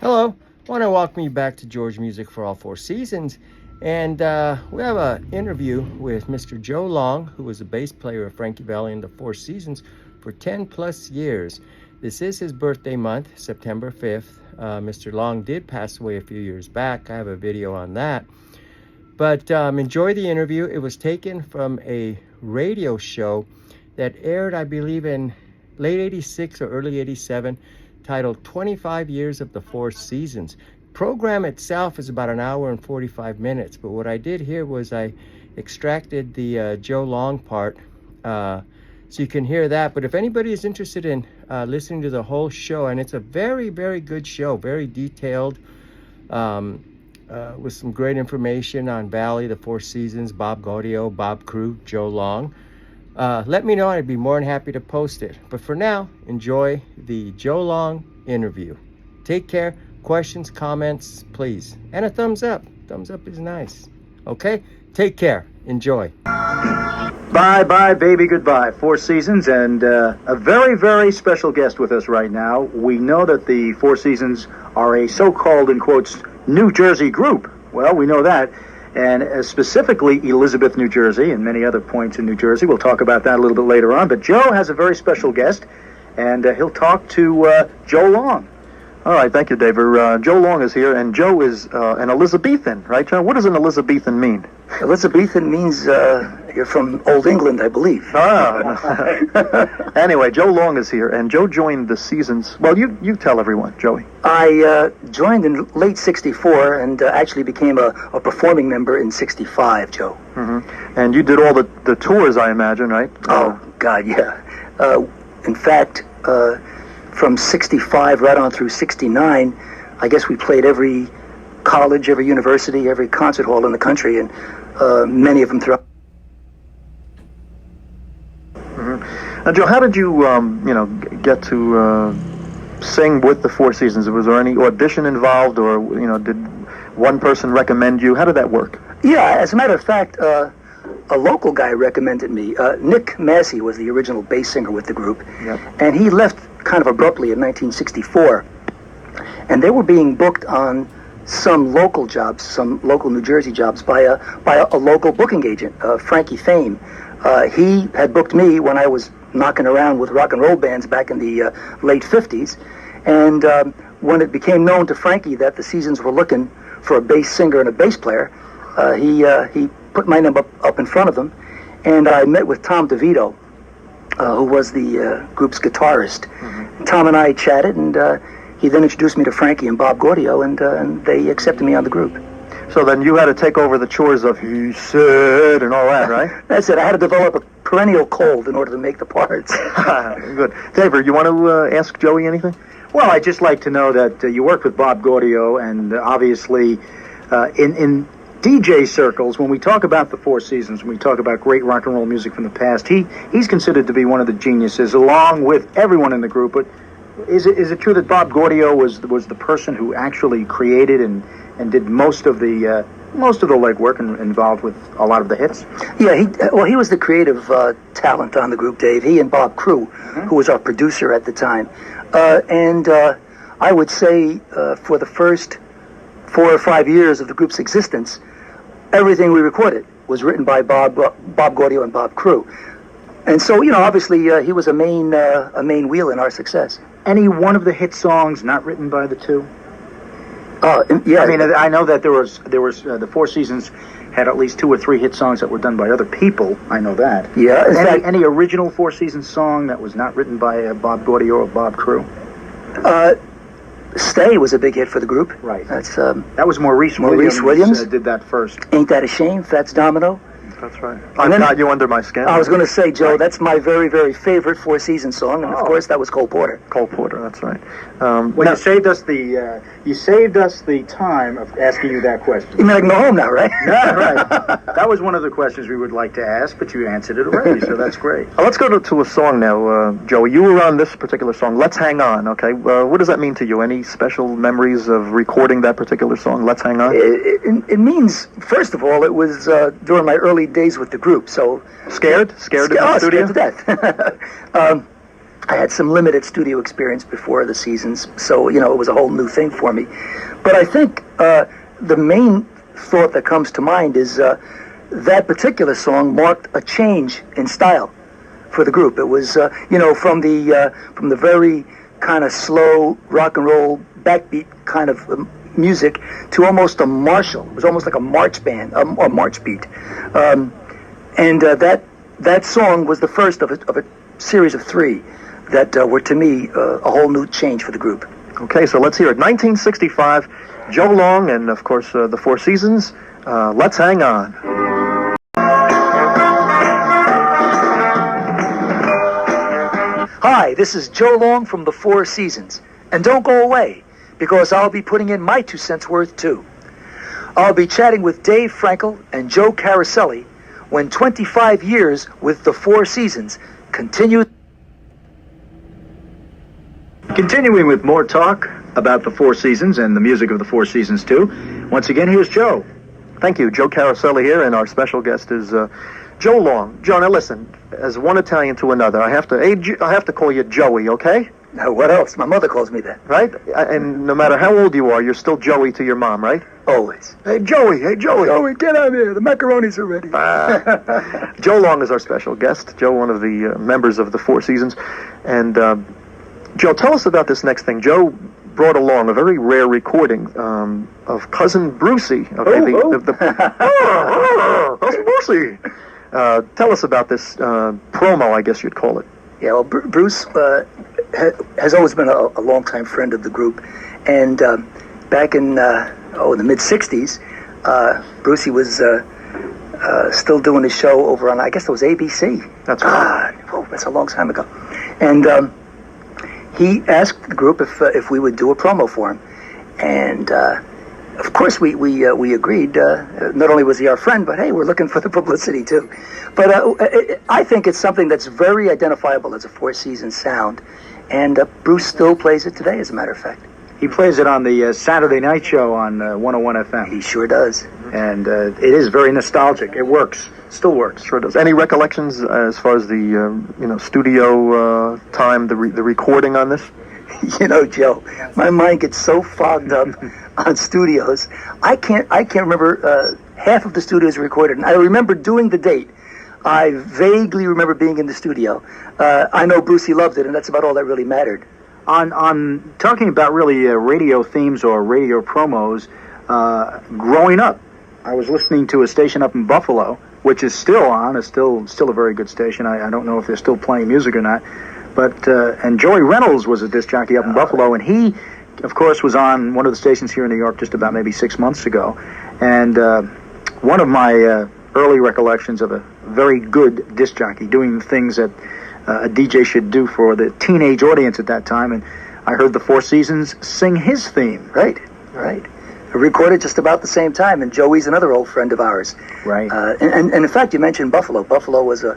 Hello, I want to welcome you back to George Music for All Four Seasons. And we have an interview with Mr. Joe Long, who was a bass player of Frankie Valli and the Four Seasons for 10 plus years. This is his birthday month, September 5th. Mr. Long did pass away a few years back. I have a video on that. But enjoy the interview. It was taken from a radio show that aired, I believe, in late 86 or early 87, titled 25 Years of the Four Seasons. Program itself is about an hour and 45 minutes, but what I did here was I extracted the Joe Long part so you can hear that. But if anybody is interested in listening to the whole show, and it's a very, very good show, very detailed, with some great information on Valli, the Four Seasons, Bob Gaudio, Bob Crew, Joe Long. Let me know. I'd be more than happy to post it. But for now, enjoy the Joe Long interview. Take care. Questions, comments, please. And a thumbs up. Thumbs up is nice. Okay? Take care. Enjoy. Bye, bye, baby, goodbye. Four Seasons, and a very, very special guest with us right now. We know that the Four Seasons are a so-called, in quotes, New Jersey group. Well, we know that. And specifically Elizabeth, New Jersey, and many other points in New Jersey. We'll talk about that a little bit later on. But Joe has a very special guest, and he'll talk to Joe Long. All right, thank you, David. Joe Long is here, and Joe is an Elizabethan, right, Joe? What does an Elizabethan mean? Elizabethan means you're from Old England, I believe. Anyway, Joe Long is here, and Joe joined the Seasons. Well, you tell everyone, Joey. I joined in late '64 and actually became a performing member in '65, Joe. Mm-hmm. And you did all the tours, I imagine, right? Oh, God, yeah. In fact, from '65 right on through '69, I guess we played every college, every university, every concert hall in the country, and many of them throughout. Mm-hmm. Now, Joe, how did you, get to sing with the Four Seasons? Was there any audition involved, or did one person recommend you? How did that work? Yeah, as a matter of fact, a local guy recommended me. Nick Massey was the original bass singer with the group, yep. And he left kind of abruptly in 1964, and they were being booked on some local jobs, some local New Jersey jobs by a local booking agent, Frankie Fame. He had booked me when I was knocking around with rock and roll bands back in the late 50s, and when it became known to Frankie that the Seasons were looking for a bass singer and a bass player, he put my name up in front of them, and I met with Tom DeVito, who was the group's guitarist. Mm-hmm. Tom and I chatted, and he then introduced me to Frankie and Bob Gaudio, and they accepted me on the group. So then you had to take over the chores of "He Said" and all that, right? That's it. I had to develop a perennial cold in order to make the parts. Good. David, you want to ask Joey anything? Well, I'd just like to know that you worked with Bob Gaudio, and obviously in DJ circles, when we talk about the Four Seasons, when we talk about great rock and roll music from the past, he's considered to be one of the geniuses, along with everyone in the group. But is it true that Bob Gaudio was the person who actually created and did most of the legwork and involved with a lot of the hits? Yeah, he was the creative talent on the group, Dave. He and Bob Crew, mm-hmm. who was our producer at the time, and I would say for the first 4 or 5 years of the group's existence, everything we recorded was written by Bob Gaudio and Bob Crew. And so, obviously, he was a main wheel in our success. Any one of the hit songs not written by the two? Yeah. I mean, I know that there was the Four Seasons had at least 2 or 3 hit songs that were done by other people. I know that. Yeah. Any original Four Seasons song that was not written by Bob Gaudio or Bob Crew? Stay was a big hit for the group. Right. That was Maurice Williams. Did that first. Ain't That a Shame? Fats Domino. That's right. I've got you under my skin. I was going to say, Joe, that's my very, very favorite Four Seasons song, and of course that was Cole Porter. Cole Porter, that's right. You saved us the time of asking you that question. You mean I can go home now, right? Yeah, right. That was one of the questions we would like to ask, but you answered it already, so that's great. Let's go to a song now, Joey. You were on this particular song, Let's Hang On, okay? What does that mean to you? Any special memories of recording that particular song, Let's Hang On? It means, first of all, it was during my early days with the group, so... Scared in the studio? Scared to death. I had some limited studio experience before the seasons, so it was a whole new thing for me. But I think the main thought that comes to mind is that particular song marked a change in style for the group. It was from the very kind of slow rock and roll backbeat kind of music to almost a martial. It was almost like a march band, or march beat. And that song was the first of a series of three that were, to me, a whole new change for the group. Okay, so let's hear it. 1965, Joe Long and, of course, the Four Seasons. Let's hang on. Hi, this is Joe Long from the Four Seasons. And don't go away, because I'll be putting in my 2 cents worth, too. I'll be chatting with Dave Frankel and Joe Caroselli when 25 years with the Four Seasons continue. Continuing with more talk about the Four Seasons and the music of the Four Seasons, too. Once again, here's Joe. Thank you. Joe Caroselli here, and our special guest is Joe Long. Joe, now listen, as one Italian to another, I have to call you Joey, okay? Now, what else? My mother calls me that. Right? And no matter how old you are, you're still Joey to your mom, right? Always. Hey, Joey! Hey, Joey! Joey, get out here. The macaroni's are ready. Joe Long is our special guest. Joe, one of the members of the Four Seasons. And, Joe, tell us about this next thing. Joe brought along a very rare recording of Cousin Brucey. Okay, Cousin Brucey. Tell us about this promo, I guess you'd call it. Yeah, well, Bruce has always been a longtime friend of the group, and back in the mid-'60s, Brucey was still doing his show over on, I guess it was ABC. That's right. That's a long time ago. And he asked the group if we would do a promo for him, and of course we agreed. Not only was he our friend, but hey, we're looking for the publicity too. But I think it's something that's very identifiable as a Four Seasons sound, and Bruce still plays it today, as a matter of fact. He plays it on the Saturday night show on 101 FM. He sure does. And it is very nostalgic. It works. Still works. Sure does. Any recollections as far as the studio time, the recording on this? Joe, my mind gets so fogged up on studios. I can't remember half of the studios recorded. And I remember doing the date. I vaguely remember being in the studio. I know Brucey loved it, and that's about all that really mattered. On talking about really radio themes or radio promos, growing up, I was listening to a station up in Buffalo, which is still on. It's still a very good station. I don't know if they're still playing music or not. But and Joey Reynolds was a disc jockey up in Buffalo, and he, of course, was on one of the stations here in New York just about maybe 6 months ago. And one of my early recollections of a very good disc jockey doing the things that a DJ should do for the teenage audience at that time, and I heard the Four Seasons sing his theme. Right. We recorded just about the same time, and Joey's another old friend of ours. Right. And in fact, you mentioned Buffalo. Buffalo was a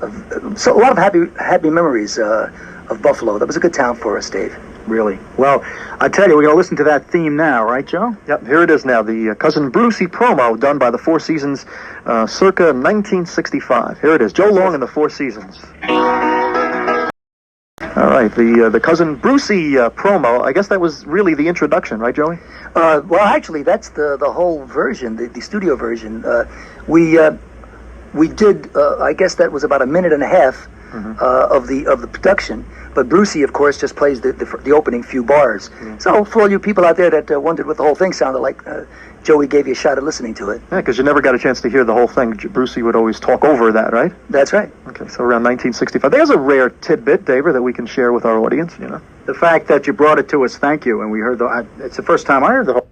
lot of happy memories of Buffalo. That was a good town for us, Dave. Really. Well, I tell you, we're going to listen to that theme now, right, Joe? Yep, here it is now, the Cousin Brucey promo done by the Four Seasons circa 1965. Here it is, Joe Long and the Four Seasons. All right, the Cousin Brucey promo, I guess that was really the introduction, right, Joey? Well, actually, that's the whole version, the studio version. We did, I guess that was about a minute and a half of the production. But Brucey, of course, just plays the opening few bars. Mm-hmm. So for all you people out there that wondered what the whole thing sounded like, Joey gave you a shot at listening to it. Yeah, because you never got a chance to hear the whole thing. Brucey would always talk over that, right? That's right. Okay, so around 1965. There's a rare tidbit, David, that we can share with our audience, The fact that you brought it to us, thank you. And we heard it's the first time I heard the whole.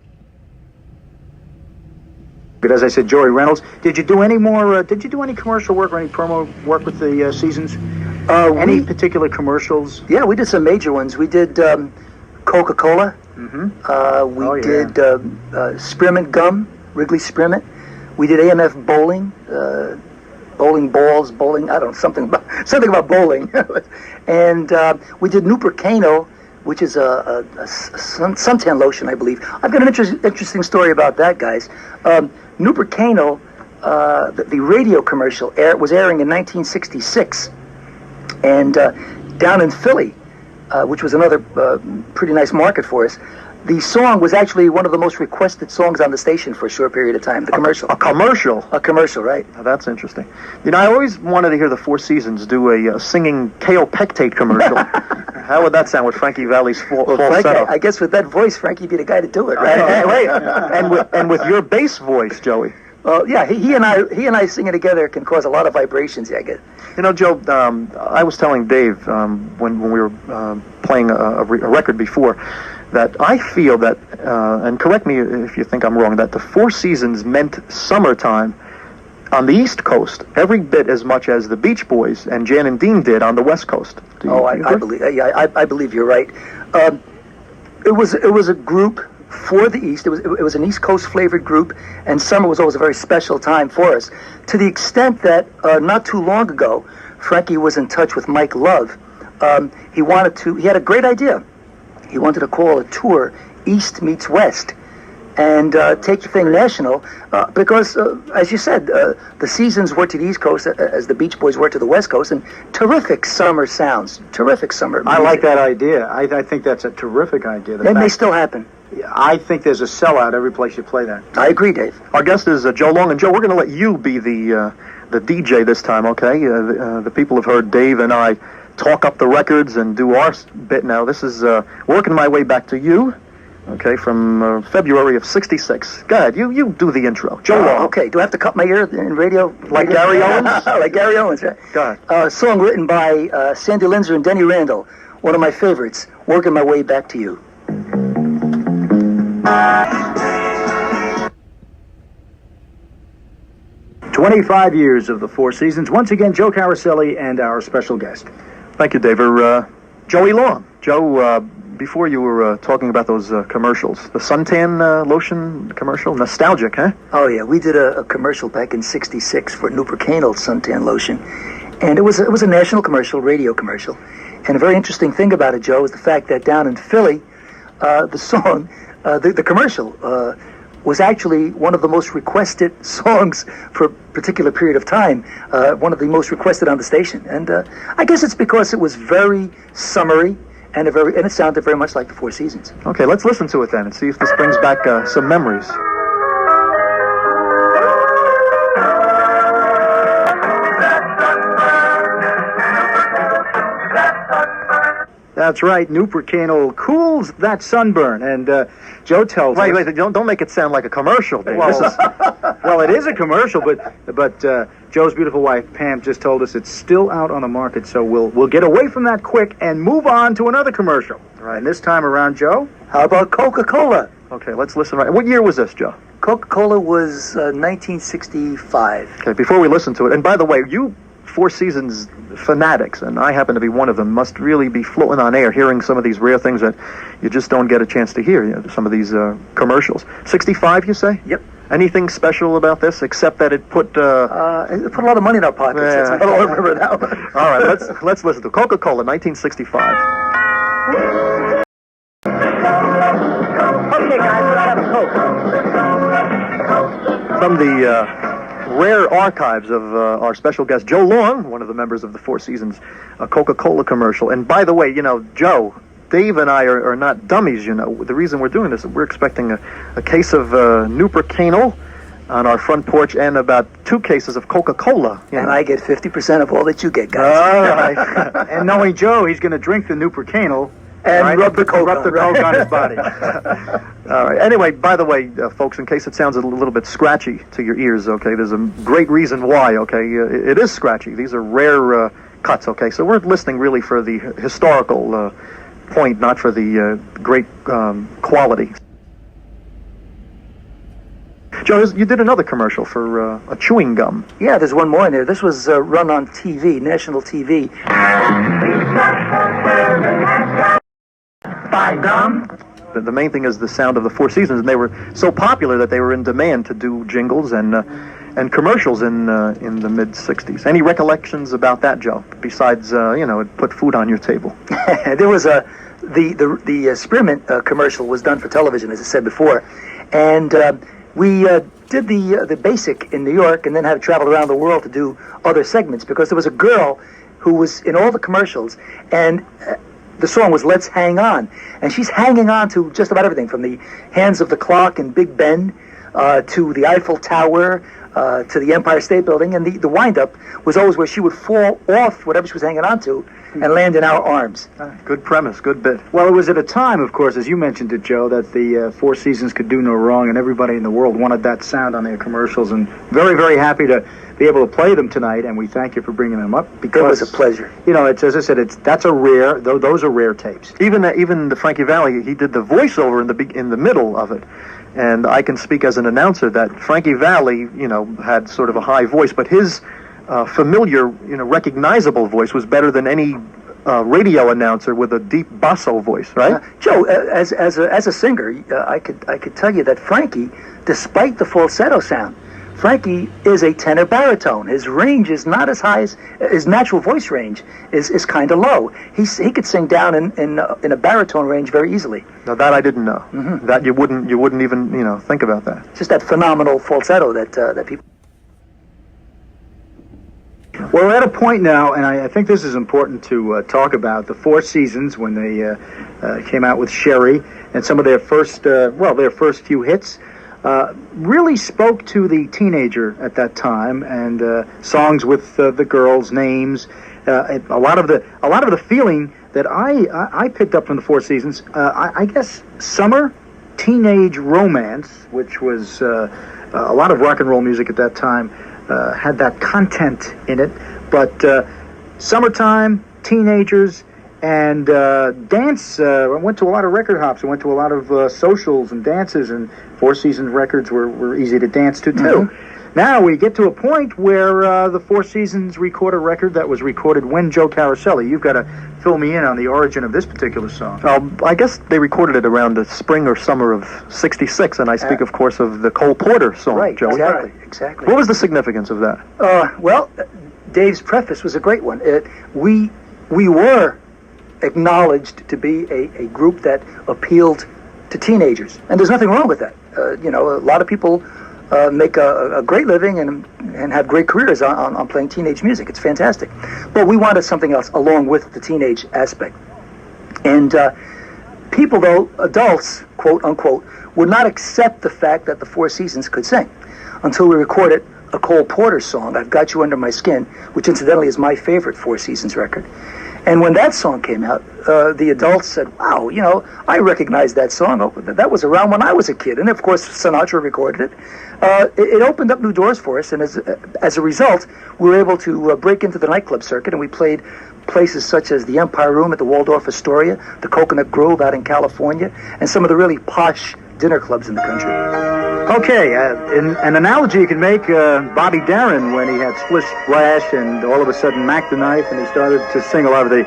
But as I said, Joey Reynolds. Did you do any more? Did you do any commercial work or any promo work with the Seasons? Any particular commercials? Yeah, we did some major ones. We did Coca-Cola. Mm-hmm. We did Spearmint Gum, Wrigley Spearmint. We did AMF Bowling, bowling balls, bowling. I don't know, something about bowling. And we did Nupercano, which is a suntan lotion, I believe. I've got an interesting story about that, guys. Nupercano, the radio commercial was airing in 1966, and down in Philly, which was another pretty nice market for us, the song was actually one of the most requested songs on the station for a short period of time. The commercial. A commercial? A commercial, right. Oh, that's interesting. You know, I always wanted to hear the Four Seasons do a singing kale pectate commercial. How would that sound with Frankie Valli's falsetto? Frankie, I guess with that voice, Frankie would be the guy to do it, right? Hey, wait, and with your bass voice, Joey. Well, yeah, he and I singing together can cause a lot of vibrations. Yeah, I guess. You know, Joe, I was telling Dave when we were playing a record before that I feel that, and correct me if you think I'm wrong, that the Four Seasons meant summertime on the East Coast every bit as much as the Beach Boys and Jan and Dean did on the West Coast. I believe. Yeah, I believe you're right. It was a group for the East. It was an East Coast flavored group, and summer was always a very special time for us. To the extent that not too long ago, Frankie was in touch with Mike Love. He had a great idea. He wanted to call a tour East Meets West and take the thing national because, as you said, the Seasons were to the East Coast as the Beach Boys were to the West Coast, and terrific summer sounds, terrific summer music. I like that idea. I think that's a terrific idea. It may still happen. I think there's a sellout every place you play that. I agree, Dave. Our guest is Joe Long, and Joe, we're going to let you be the DJ this time, okay? The people have heard Dave and I talk up the records and do our bit now. This is working my way back to you, okay, from February of '66. Go ahead, you do the intro. Joe Long. Okay, do I have to cut my ear in radio? Like Gary Owens? Like Gary Owens, right? Go ahead. Song written by Sandy Linzer and Denny Randall, one of my favorites, Working My Way Back to You. 25 years of the Four Seasons. Once again, Joe Caroselli and our special guest. Thank you, Dave. Joey Long. Joe, before you were talking about those commercials, the suntan lotion commercial, nostalgic, huh? Oh, yeah. We did a commercial back in '66 for Nupercanal suntan lotion. And it was a national commercial, radio commercial. And a very interesting thing about it, Joe, is the fact that down in Philly, the song, the commercial, was actually one of the most requested songs for a particular period of time, one of the most requested on the station. And I guess it's because it was very summery and it sounded very much like the Four Seasons. Okay, let's listen to it then and see if this brings back some memories. That's right. Nupercanal cools that sunburn, and Joe tells us. Wait! Don't make it sound like a commercial, Dave. Well, it is a commercial, but Joe's beautiful wife Pam just told us it's still out on the market, so we'll get away from that quick and move on to another commercial. Right. And this time around, Joe, how about Coca-Cola? Okay, let's listen. Right. What year was this, Joe? Coca-Cola was 1965. Okay, before we listen to it, and by the way, you Four Seasons fanatics, and I happen to be one of them, must really be floating on air hearing some of these rare things that you just don't get a chance to hear, some of these commercials. 65, you say? Yep. Anything special about this except that it put... It put a lot of money in our pockets. Yeah. I don't remember that one. All right, let's listen to Coca-Cola, 1965. Okay, guys, we'll have a Coke. From the rare archives of our special guest, Joe Long, one of the members of the Four Seasons, a Coca-Cola commercial. And by the way, Joe, Dave and I are not dummies, The reason we're doing this is we're expecting a case of Nupercanal on our front porch and about 2 cases of Coca-Cola. And I get 50% of all that you get, guys. All right. and knowing Joe, he's going to drink the Nupercanal and rub the Coke on his body. All right. Anyway, by the way, folks, in case it sounds a little bit scratchy to your ears, okay, there's a great reason why, okay? It is scratchy. These are rare cuts, okay? So we're listening really for the historical point, not for the great quality. Joe, you did another commercial for a chewing gum. Yeah, there's one more in there. This was run on TV, national TV. Buy gum. The main thing is the sound of the Four Seasons, and they were so popular that they were in demand to do jingles and commercials in the mid '60s. Any recollections about that, Joe? Besides, it put food on your table. There was the Spearmint commercial was done for television, as I said before, and we did the basic in New York, and then had to travel around the world to do other segments because there was a girl who was in all the commercials, and the song was "Let's Hang On," and she's hanging on to just about everything, from the hands of the clock in Big Ben to the Eiffel Tower to the Empire State Building, and the wind-up was always where she would fall off whatever she was hanging on to and land in our arms. Good premise, good bit. Well, it was at a time, of course, as you mentioned it, Joe, that the Four Seasons could do no wrong, and everybody in the world wanted that sound on their commercials, and very, very happy to be able to play them tonight, and we thank you for bringing them up. Because, it was a pleasure. You know, it's, as I said, that's a rare, those are rare tapes. Even the Frankie Valli, he did the voiceover in the middle of it. And I can speak as an announcer that Frankie Valli, had sort of a high voice, but his familiar, recognizable voice was better than any radio announcer with a deep basso voice, right? Joe, as a singer, I could tell you that Frankie, despite the falsetto sound, Frankie is a tenor baritone. His range is not as high as his natural voice range is kind of low. He could sing down in a baritone range very easily. Now that I didn't know. Mm-hmm. That you wouldn't even think about that. Just that phenomenal falsetto that people. Well, we're at a point now, and I think this is important to talk about, the Four Seasons, when they came out with Sherry, and some of their first few hits. Really spoke to the teenager at that time, and songs with the girls' names. A lot of the feeling that I picked up from the Four Seasons. I guess summer, teenage romance, which was a lot of rock and roll music at that time, had that content in it. But summertime, teenagers, and dance. I went to a lot of record hops. I went to a lot of socials and dances, and Four Seasons records were easy to dance to, too. Mm-hmm. Now we get to a point where the Four Seasons record a record that was recorded when, Joe Caroselli? You've got to fill me in on the origin of this particular song. I guess they recorded it around the spring or summer of '66, and I speak, of course, of the Cole Porter song, right, Joe. Exactly. What was the significance of that? Well, Dave's preface was a great one. We were acknowledged to be a group that appealed to teenagers, and there's nothing wrong with that. A lot of people make a great living and have great careers on playing teenage music. It's fantastic, but we wanted something else along with the teenage aspect. And people, though, adults, quote unquote, would not accept the fact that the Four Seasons could sing until we recorded a Cole Porter song, "I've Got You Under My Skin," which incidentally is my favorite Four Seasons record. And when that song came out, the adults said, "Wow, I recognize that song. Oh, that was around when I was a kid." And of course, Sinatra recorded it. It opened up new doors for us, and as a result, we were able to break into the nightclub circuit, and we played places such as the Empire Room at the Waldorf Astoria, the Coconut Grove out in California, and some of the really posh dinner clubs in the country. Okay, an analogy you can make, Bobby Darin, when he had Splish Splash and all of a sudden Mac the Knife, and he started to sing a lot of the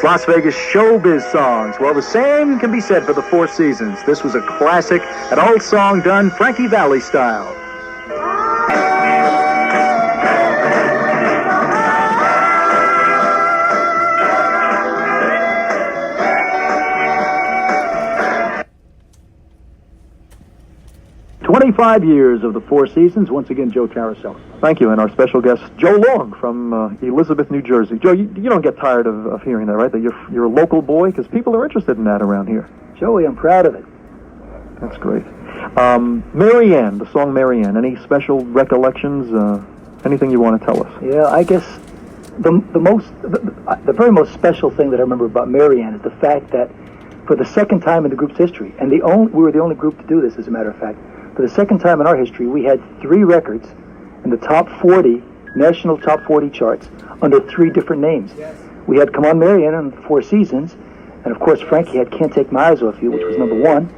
Las Vegas showbiz songs. Well, the same can be said for the Four Seasons. This was a classic, an old song done Frankie Valli style. 25 years of the Four Seasons. Once again, Joe Caroselli. Thank you, and our special guest, Joe Long from Elizabeth, New Jersey. Joe, you don't get tired of hearing that, right? That you're a local boy, because people are interested in that around here. Joey, I'm proud of it. That's great. Mary Ann, the song Mary Ann. Any special recollections? Anything you want to tell us? Yeah, I guess the very most special thing that I remember about Mary Ann is the fact that for the second time in the group's history, and we were the only group to do this, as a matter of fact, for the second time in our history, we had 3 records in the top 40, national top 40 charts, under 3 different names. Yes. We had Come On Mary Ann and the Four Seasons, and of course Frankie had Can't Take My Eyes Off You, which was number 1,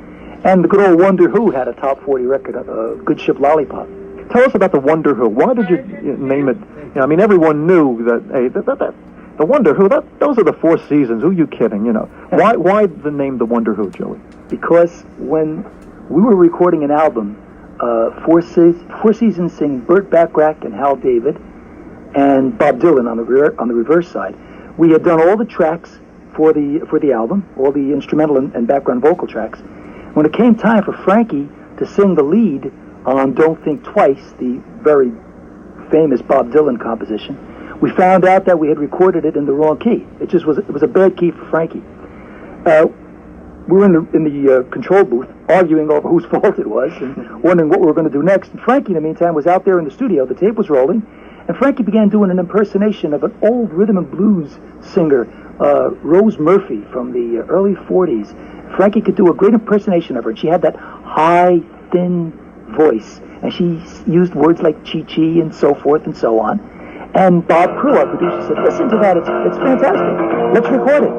and the good old Wonder Who had a top 40 record, Good Ship Lollipop. Tell us about the Wonder Who. Why did you name it? I mean, everyone knew that, hey, the Wonder Who, those are the Four Seasons. Who are you kidding, Why the name the Wonder Who, Joey? Because when we were recording an album, Four Seasons sing Burt Bacharach and Hal David, and Bob Dylan on the reverse side. We had done all the tracks for the album, all the instrumental and background vocal tracks. When it came time for Frankie to sing the lead on Don't Think Twice, the very famous Bob Dylan composition, we found out that we had recorded it in the wrong key. It was a bad key for Frankie. We were in the control booth arguing over whose fault it was and wondering what we were going to do next. And Frankie, in the meantime, was out there in the studio. The tape was rolling, and Frankie began doing an impersonation of an old rhythm and blues singer, Rose Murphy, from the early 40s. Frankie could do a great impersonation of her, and she had that high, thin voice, and she used words like chi-chi and so forth and so on. And Bob Crew, our producer, said, listen to that, it's fantastic. Let's record it.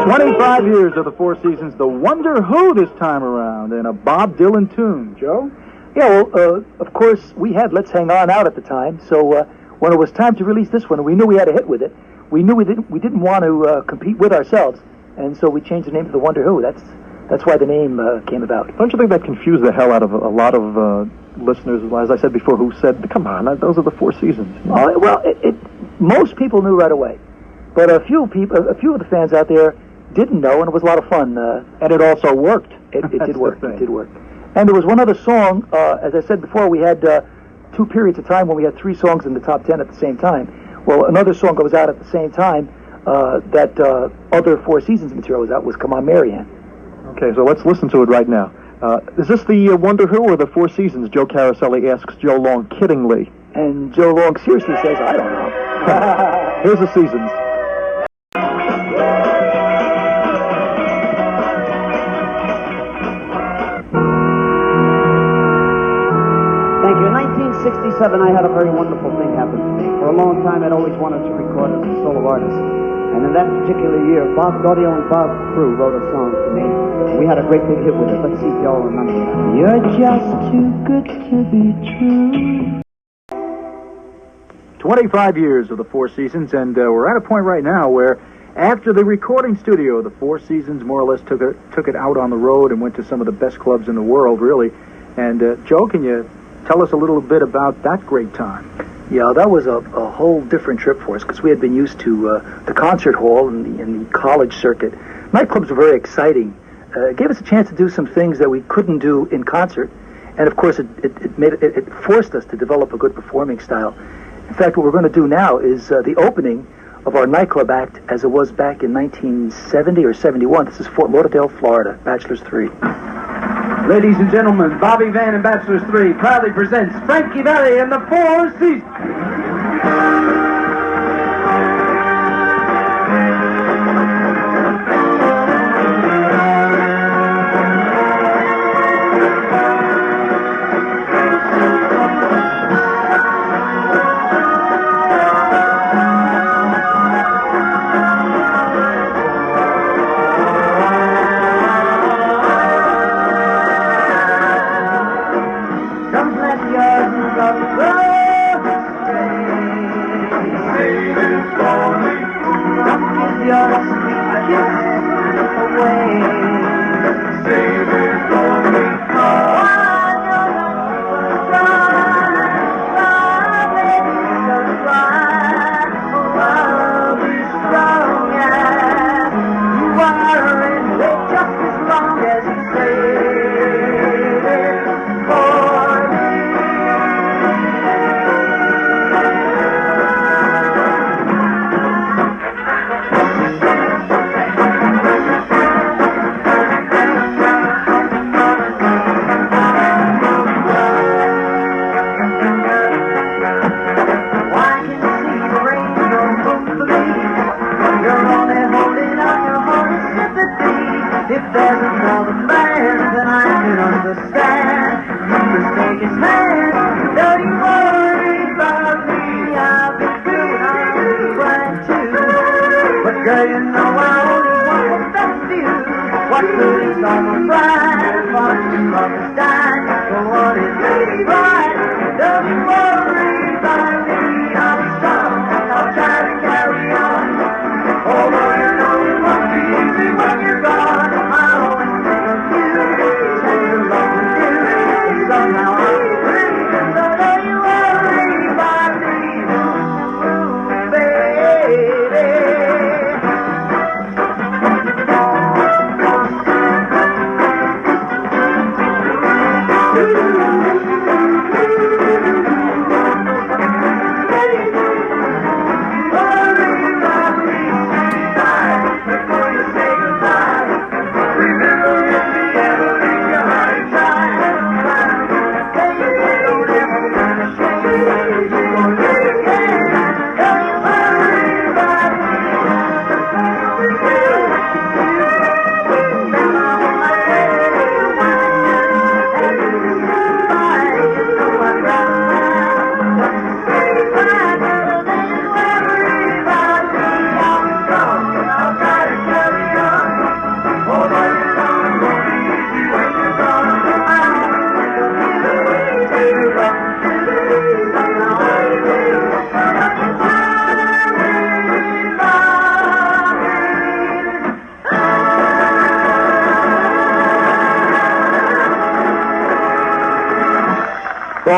25 years of the Four Seasons, the Wonder Who this time around, and a Bob Dylan tune. Joe? Yeah, well, of course, we had Let's Hang On out at the time, so when it was time to release this one, we knew we had a hit with it. We knew we didn't want to compete with ourselves, and so we changed the name to the Wonder Who. That's why the name came about. Don't you think that confused the hell out of a lot of listeners, as I said before, who said, come on, those are the Four Seasons? Well, most people knew right away, but a few of the fans out there didn't know, and it was a lot of fun. And it also worked. It did work. It did work. And there was one other song, as I said before, we had 2 periods of time when we had 3 songs in the top 10 at the same time. Well, another song goes out at the same time that other Four Seasons material was out, was Come On Marianne. Okay, so let's listen to it right now. Is this the Wonder Who or the Four Seasons? Joe Caroselli asks Joe Long kiddingly. And Joe Long seriously says, I don't know. Here's the Seasons. Thank you. In 1967, I had a very wonderful thing happen to me. For a long time, I'd always wanted to record as a solo artist. And in that particular year, Bob Gaudio and Bob Crew wrote a song for me. We had a great big hit with it. Let's see if y'all remember it. You're just too good to be true. 25 years of the Four Seasons, and we're at a point right now where after the recording studio, the Four Seasons more or less took it out on the road and went to some of the best clubs in the world, really. And Joe, can you tell us a little bit about that great time? Yeah, that was a whole different trip for us, because we had been used to the concert hall and the college circuit. Nightclubs were very exciting. It gave us a chance to do some things that we couldn't do in concert, and of course it forced us to develop a good performing style. In fact, what we're going to do now is the opening of our nightclub act as it was back in 1970 or 71. This is Fort Lauderdale, Florida, Bachelors 3. Ladies and gentlemen, Bobby Van and Bachelors 3 proudly presents Frankie Valli and the Four Seasons.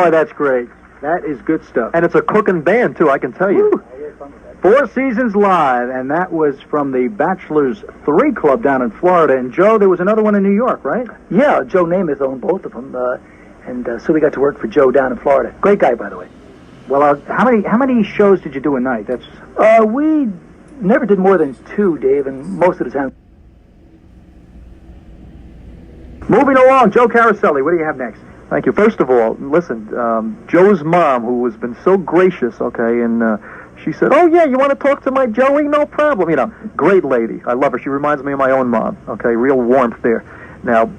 Oh, that's great. That is good stuff. And it's a cooking band, too, I can tell you. Woo. Four Seasons Live, and that was from the Bachelors 3 Club down in Florida. And Joe, there was another one in New York, right? Yeah, Joe Namath owned both of them, so we got to work for Joe down in Florida. Great guy, by the way. Well, how many shows did you do a night? That's We never did more than 2, Dave, and most of the time. moving along. Joe Caroselli, what do you have next? Thank you. First of all, listen, Joe's mom, who has been so gracious, okay, and she said, "Oh, yeah, you want to talk to my Joey? No problem." You know, great lady. I love her. She reminds me of my own mom, okay, real warmth there. Now,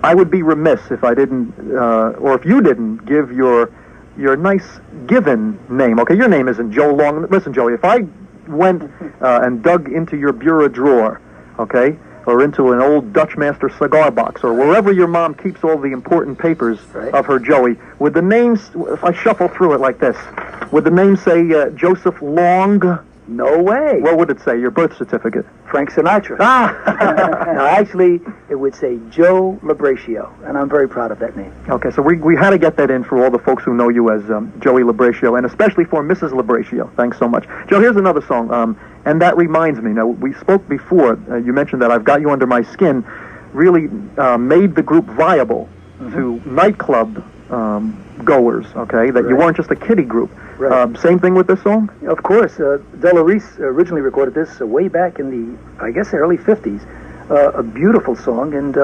I would be remiss if I didn't, or if you didn't, give your nice given name. Okay, your name isn't Joe Long. Listen, Joey, if I went and dug into your bureau drawer, okay, or into an old Dutch Master cigar box, or wherever your mom keeps all the important papers of her Joey, would the names, if I shuffle through it like this, would the name say Joseph Long? No way. What would it say, your birth certificate? Frank Sinatra. Ah! No, actually, it would say Joe Labratio, and I'm very proud of that name. Okay, so we had to get that in for all the folks who know you as Joey Labratio, and especially for Mrs. Labratio. Thanks so much. Joe, here's another song, and that reminds me. Now, we spoke before. You mentioned that I've Got You Under My Skin really made the group viable to nightclub goers, okay, that you weren't just a kiddie group. Right. Same thing with this song? Of course. Della Reese originally recorded this way back in the, I guess, the early 50s. A beautiful song, and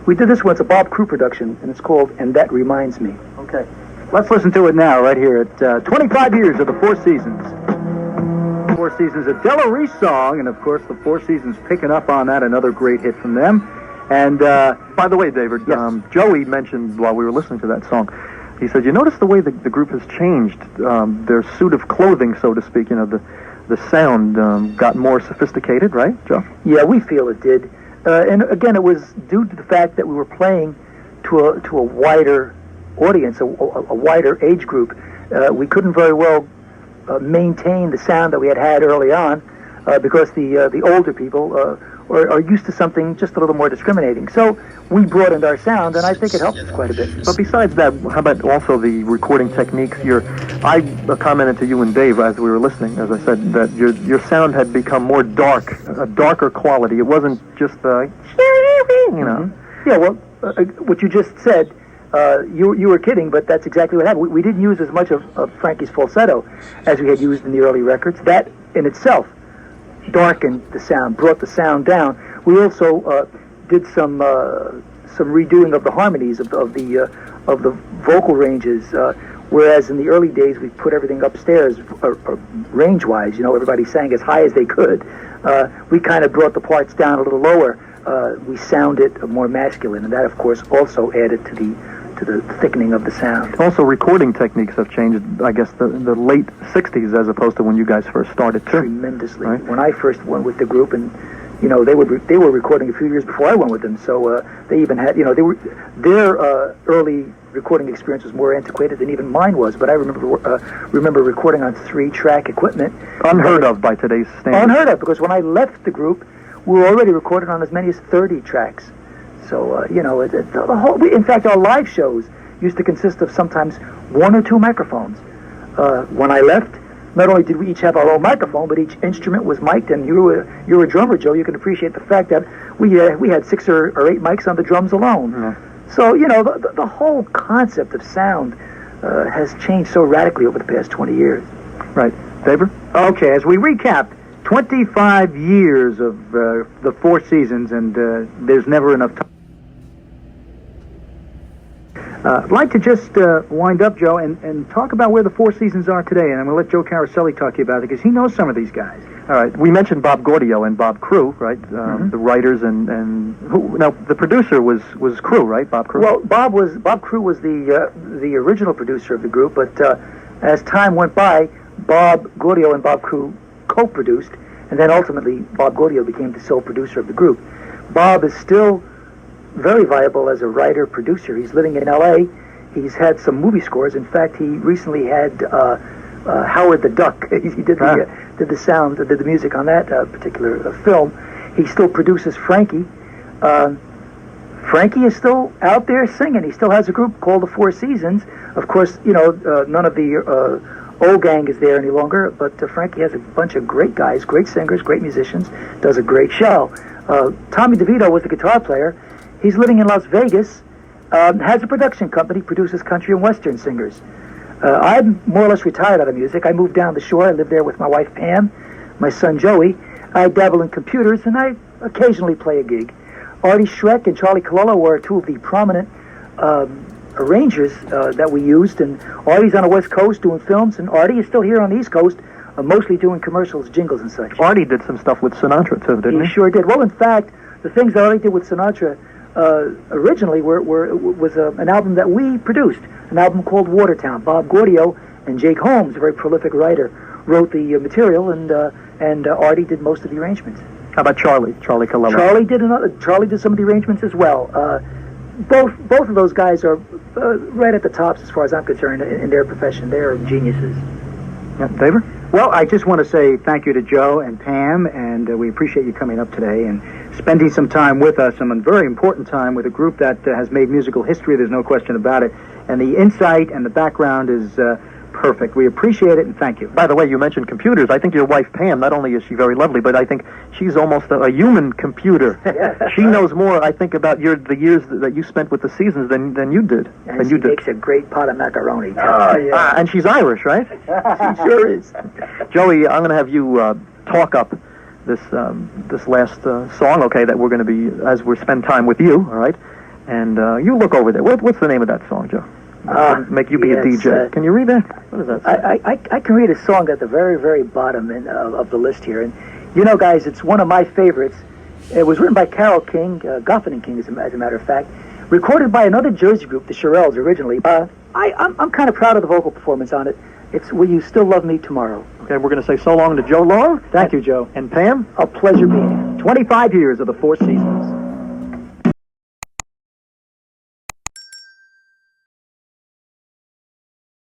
we did this one. It's a Bob Crew production, and it's called And That Reminds Me. Okay. Let's listen to it now, right here at 25 years of the Four Seasons. Four Seasons, a Della Reese song, and of course the Four Seasons picking up on that, another great hit from them. And by the way, David, yes. Joey mentioned while we were listening to that song, he said, you notice the way the group has changed, their suit of clothing, so to speak, you know, the sound got more sophisticated, right, Joe? Yeah, we feel it did. And again, it was due to the fact that we were playing to a wider audience, a wider age group. We couldn't very well maintain the sound that we had early on because the older people are used to something just a little more discriminating. So we broadened our sound, and I think it helped us quite a bit. But besides that, how about also the recording techniques? I commented to you and Dave as we were listening, as I said, that your sound had become more dark, a darker quality. It wasn't just the, you know. Mm-hmm. Yeah, well, what you just said, you were kidding, but that's exactly what happened. We didn't use as much of Frankie's falsetto as we had used in the early records. That in itself darkened the sound, brought the sound down. We also did some redoing of the harmonies of the vocal ranges. Whereas in the early days we put everything upstairs, range-wise. You know, everybody sang as high as they could. We kind of brought the parts down a little lower. We sounded more masculine, and that, of course, also added to the thickening of the sound. Also, recording techniques have changed, I guess, the late 60s as opposed to when you guys first started, too. Tremendously. Right? When I first went with the group, and, you know, they were recording a few years before I went with them, so they even had, you know, their early recording experience was more antiquated than even mine was, but I remember recording on 3-track equipment. Unheard of by today's standards. Unheard of, because when I left the group, we were already recorded on as many as 30 tracks. So, you know, in fact, our live shows used to consist of sometimes 1 or 2 microphones. When I left, not only did we each have our own microphone, but each instrument was mic'd, and you're a drummer, Joe. You can appreciate the fact that we had 6 or 8 mics on the drums alone. Mm-hmm. So, you know, the whole concept of sound has changed so radically over the past 20 years. Right. David? Okay, as we recap, 25 years of the Four Seasons, and there's never enough time. I'd like to just wind up, Joe, and talk about where the Four Seasons are today, and I'm going to let Joe Caroselli talk to you about it, because he knows some of these guys. All right. We mentioned Bob Gaudio and Bob Crew, right? The writers and who? Now, the producer was Crew, right? Bob Crew. Well, Bob Crew was the original producer of the group, but as time went by, Bob Gaudio and Bob Crew co-produced, and then ultimately Bob Gaudio became the sole producer of the group. Bob is still very viable as a writer-producer. He's living in L.A. He's had some movie scores. In fact, he recently had Howard the Duck. He did the sound, did the music on that particular film. He still produces Frankie. Frankie is still out there singing. He still has a group called the Four Seasons. Of course, none of the old gang is there any longer, but Frankie has a bunch of great guys, great singers, great musicians, does a great show. Tommy DeVito was the guitar player. He's living in Las Vegas, has a production company, produces country and western singers. I'm more or less retired out of music. I moved down the shore. I live there with my wife, Pam, my son, Joey. I dabble in computers, and I occasionally play a gig. Artie Schreck and Charlie Cololo were two of the prominent arrangers that we used, and Artie's on the West Coast doing films, and Artie is still here on the East Coast, mostly doing commercials, jingles, and such. Artie did some stuff with Sinatra, too, didn't he? He sure did. Well, in fact, the things that Artie did with Sinatra originally was an album that we produced, an album called Watertown. Bob Gaudio and Jake Holmes, a very prolific writer, wrote the material, and Artie did most of the arrangements. How about Charlie Cololo? Charlie did some of the arrangements as well. Both of those guys are right at the tops as far as I'm concerned in their profession. They're geniuses. Yeah, David? Well, I just want to say thank you to Joe and Pam, and we appreciate you coming up today and spending some time with us, some very important time with a group that has made musical history. There's no question about it. And the insight and the background is perfect. We appreciate it, and thank you. By the way, you mentioned computers. I think your wife, Pam, not only is she very lovely, but I think she's almost a human computer. She knows more, I think, about the years that you spent with the Seasons than you did. And she makes a great pot of macaroni. Oh, yeah. And she's Irish, right? She sure is. Joey, I'm going to have you talk up this last song, okay, that we're going to be, as we spend time with you, all right? And you look over there. What's the name of that song, Joe? Make you be a DJ. Can you read that? What is that? I can read a song at the very, very bottom of the list here. And, you know, guys, it's one of my favorites. It was written by Carole King, Goffin King, as a matter of fact. Recorded by another Jersey group, the Shirelles, originally. I'm kind of proud of the vocal performance on it. It's Will You Still Love Me Tomorrow. Okay, we're going to say so long to Joe Long. Thank you, Joe. And Pam? A pleasure being here. 25 years of the Four Seasons.